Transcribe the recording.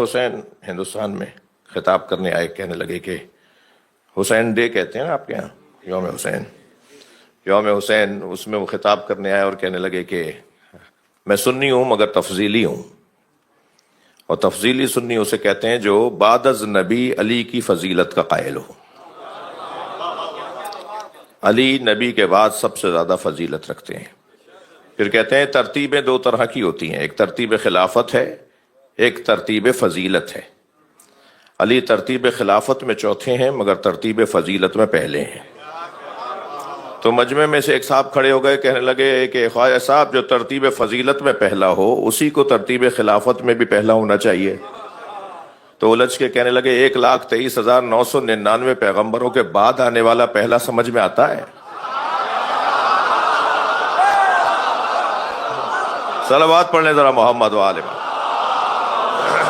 हुसैन हिंदुस्तान में खिताब करने आए, कहने लगे कि हुसैन डे कहते हैं ना आपके यहाँ, यौम हुसैन, यौम हुसैन, उसमें वो खिताब करने आए और कहने लगे कि मैं सुन्नी हूँ मगर तफजीली हूँ। और तफजीली सुन्नी उसे कहते हैं जो बादज नबी अली की फजीलत का कायल हो। अली नबी के बाद सबसे ज्यादा फजीलत रखते हैं। फिर कहते हैं तरतीबें दो तरह की होती हैं, एक तरतीब खिलाफत है, एक तरतीब फजीलत है। अली तरतीब खिलाफत में चौथे हैं मगर तरतीब फजीलत में पहले हैं। तो मजमे में से एक साहब खड़े हो गए, कहने लगे कि ख्वाजा साहब जो तरतीब फजीलत में पहला हो उसी को तरतीब खिलाफत में भी पहला होना चाहिए। तो उलझ के कहने लगे 1,23,999 पैगंबरों के बाद आने वाला पहला समझ में आता है? सलावत पढ़ने जरा मोहम्मद वाले में।